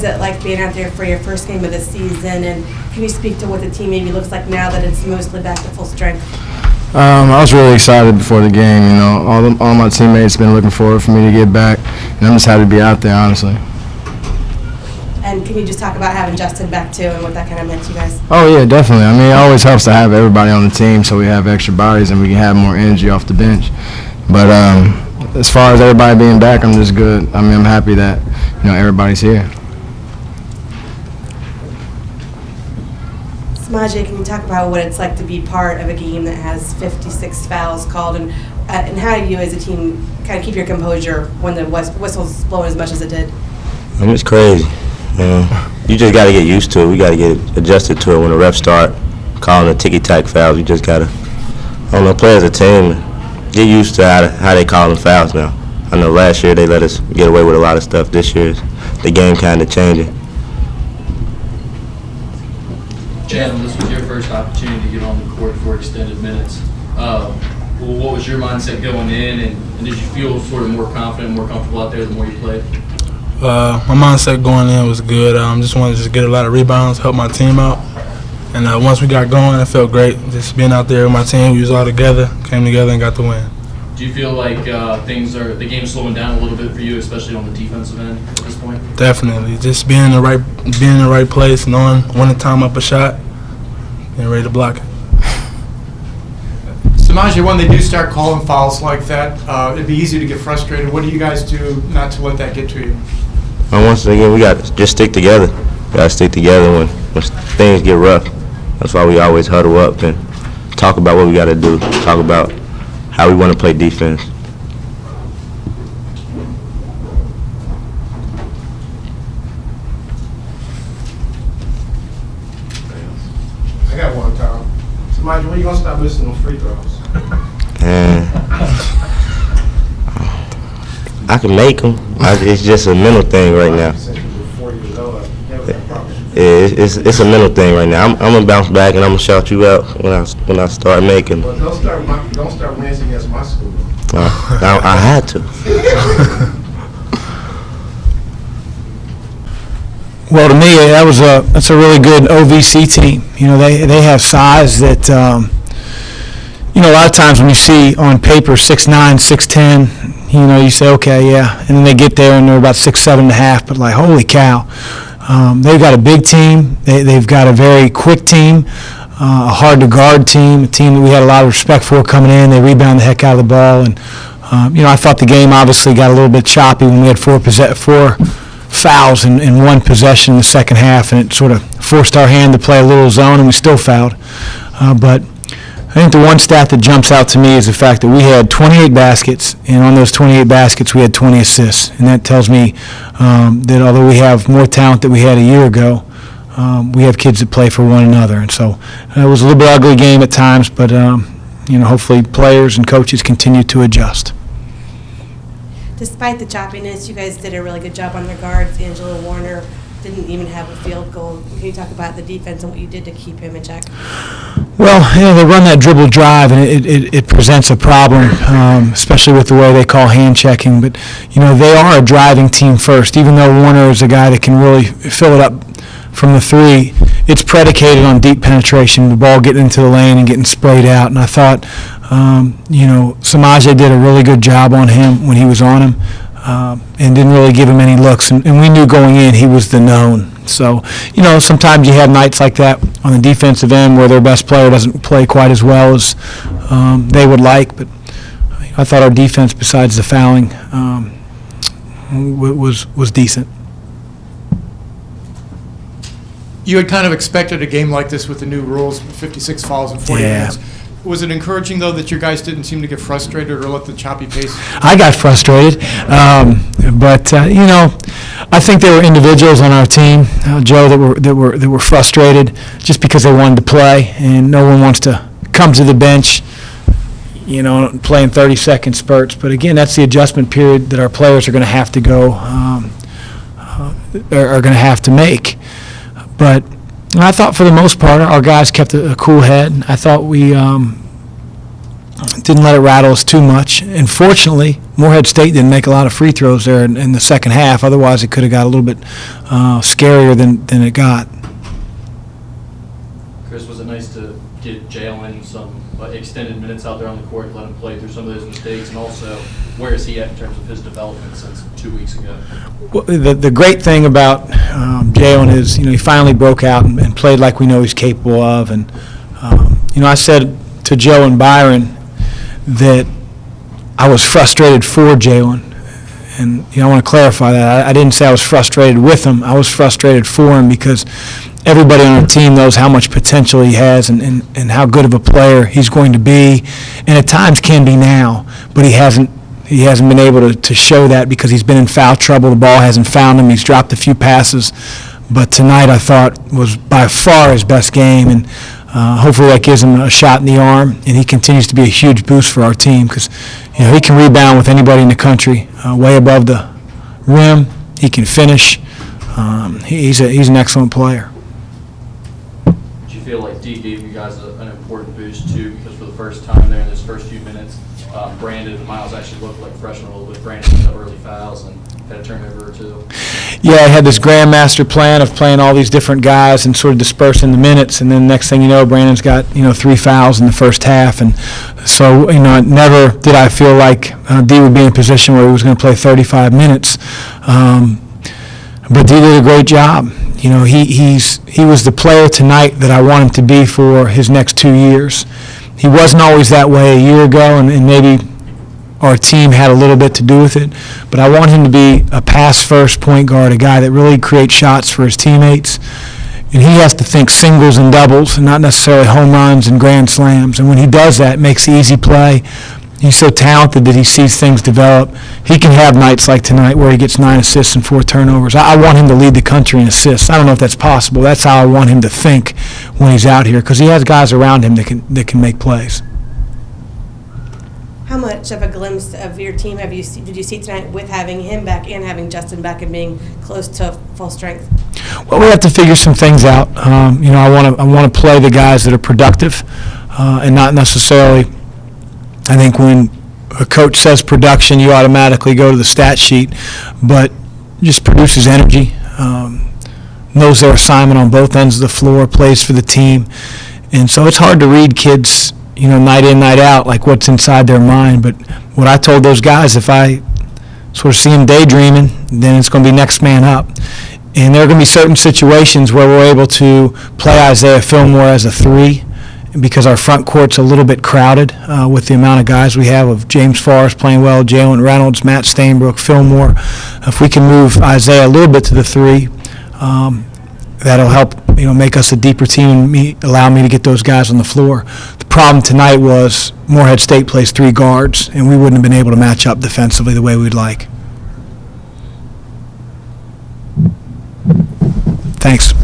was it like being out there for your first game of the season, and can you speak to what the team maybe looks like now that it's mostly back to full strength? I was really excited before the game. You know, all my teammates been looking forward for me to get back, and I'm just happy to be out there, honestly. And can you just talk about having Justin back too and what that kind of meant to you guys? Oh yeah, definitely. I mean, it always helps to have everybody on the team so we have extra bodies and we can have more energy off the bench. But as far as everybody being back, I'm just good. I mean, I'm happy that everybody's here. Semaj, can you talk about what it's like to be part of a game that has 56 fouls called, and how do you as a team kind of keep your composure when the whistle's blowing as much as it did? I mean, it's crazy. You just got to get used to it. We got to get adjusted to it when the refs start calling the ticky-tack fouls. You just got to, play as a team, get used to how they call them fouls now. I know last year they let us get away with a lot of stuff. This year, the game kind of changing. Jalen, this was your first opportunity to get on the court for extended minutes. What was your mindset going in, and did you feel sort of more confident, more comfortable out there the more you played? My mindset going in was good. Just wanted to get a lot of rebounds, help my team out. And once we got going, it felt great. Just being out there with my team, we was all together, came together and got the win. Do you feel like the game's slowing down a little bit for you, especially on the defensive end at this point? Definitely. Just being in the right place, knowing when to time up a shot, and ready to block it. Semaj, when they do start calling fouls like that, it'd be easy to get frustrated. What do you guys do not to let that get to you? And once again, we got to just stick together. We got to stick together when things get rough. That's why we always huddle up and talk about what we got to do, talk about how we want to play defense. I got one, Tom. Semaj, when are you going to stop missing those free throws? I can make them. It's just a mental thing right now. It's a mental thing right now. I'm gonna bounce back and I'm gonna shout you out when I start making. Well, don't start wins against my school. I had to. Well, to me, that's a really good OVC team. You know, they have size that, a lot of times when you see on paper 6'9", 6'10", you say, okay, yeah, and then they get there and they're about 6'7.5", but like, holy cow. They've got a big team. They've got a very quick team, a hard-to-guard team, a team that we had a lot of respect for coming in. They rebound the heck out of the ball. And, I thought the game obviously got a little bit choppy when we had four fouls in one possession in the second half, and it sort of forced our hand to play a little zone, and we still fouled. But I think the one stat that jumps out to me is the fact that we had 28 baskets, and on those 28 baskets we had 20 assists. And that tells me that although we have more talent than we had a year ago, we have kids that play for one another. And so it was a little bit ugly game at times, but hopefully players and coaches continue to adjust. Despite the choppiness, you guys did a really good job on the guards. Angelo Warner didn't even have a field goal. Can you talk about the defense and what you did to keep him in check? Well, they run that dribble drive, and it presents a problem, especially with the way they call hand checking. But, they are a driving team first. Even though Warner is a guy that can really fill it up from the three, it's predicated on deep penetration, the ball getting into the lane and getting sprayed out. And I thought, Semaj did a really good job on him when he was on him. And didn't really give him any looks. And we knew going in he was the known. So, sometimes you have nights like that on the defensive end where their best player doesn't play quite as well as they would like. But I thought our defense, besides the fouling, was decent. You had kind of expected a game like this with the new rules, 56 fouls in 40 minutes. Was it encouraging, though, that your guys didn't seem to get frustrated or let the choppy pace? I got frustrated, but I think there were individuals on our team, Joe, that were frustrated just because they wanted to play, and no one wants to come to the bench, play in 30-second spurts. But again, that's the adjustment period that our players are going to have to go, are going to have to make. But I thought for the most part our guys kept a cool head. I thought we didn't let it rattle us too much. And fortunately, Morehead State didn't make a lot of free throws there in the second half. Otherwise, it could have got a little bit scarier than it got. Chris, was it nice to get Jalen some extended minutes out there on the court, let him play through some of those mistakes, and also where is he at in terms of his development since 2 weeks ago? Well, the great thing about Jalen is, he finally broke out and played like we know he's capable of. And, I said to Joe and Byron that I was frustrated for Jalen. And, I want to clarify that. I didn't say I was frustrated with him. I was frustrated for him because everybody on our team knows how much potential he has and how good of a player he's going to be, and at times can be now, but he hasn't been able to show that because he's been in foul trouble. The ball hasn't found him. He's dropped a few passes, but tonight I thought was by far his best game, and hopefully that gives him a shot in the arm, and he continues to be a huge boost for our team because he can rebound with anybody in the country, way above the rim. He can finish. He's an excellent player. Do you feel like Dee gave you guys an important boost too, because for the first time there in those first few minutes, Brandon and Miles actually looked like freshmen a little bit. Brandon had early fouls and had a turnover or two. Yeah, I had this grandmaster plan of playing all these different guys and sort of dispersing the minutes, and then next thing you know, Brandon's got 3 fouls in the first half, and so never did I feel like Dee would be in a position where he was going to play 35 minutes. But Dee did a great job. He was the player tonight that I want him to be for his next 2 years. He wasn't always that way a year ago, and maybe our team had a little bit to do with it. But I want him to be a pass-first point guard, a guy that really creates shots for his teammates. And he has to think singles and doubles and not necessarily home runs and grand slams. And when he does that, it makes the easy play. He's so talented that he sees things develop. He can have nights like tonight where he gets 9 assists and 4 turnovers. I want him to lead the country in assists. I don't know if that's possible. That's how I want him to think when he's out here because he has guys around him that can make plays. How much of a glimpse of your team did you see tonight with having him back and having Justin back and being close to full strength? Well, we have to figure some things out. I want to play the guys that are productive and not necessarily. I think when a coach says production, you automatically go to the stat sheet, but just produces energy, knows their assignment on both ends of the floor, plays for the team. And so it's hard to read kids, night in, night out, like what's inside their mind. But what I told those guys, if I sort of see them daydreaming, then it's going to be next man up. And there are going to be certain situations where we're able to play Isaiah Fillmore as a 3, because our front court's a little bit crowded with the amount of guys we have of James Forrest playing well, Jalen, Reynolds, Matt Stainbrook, Fillmore. If we can move Isaiah a little bit to the 3, that'll help make us a deeper team and allow me to get those guys on the floor. The problem tonight was Morehead State plays 3 guards, and we wouldn't have been able to match up defensively the way we'd like. Thanks.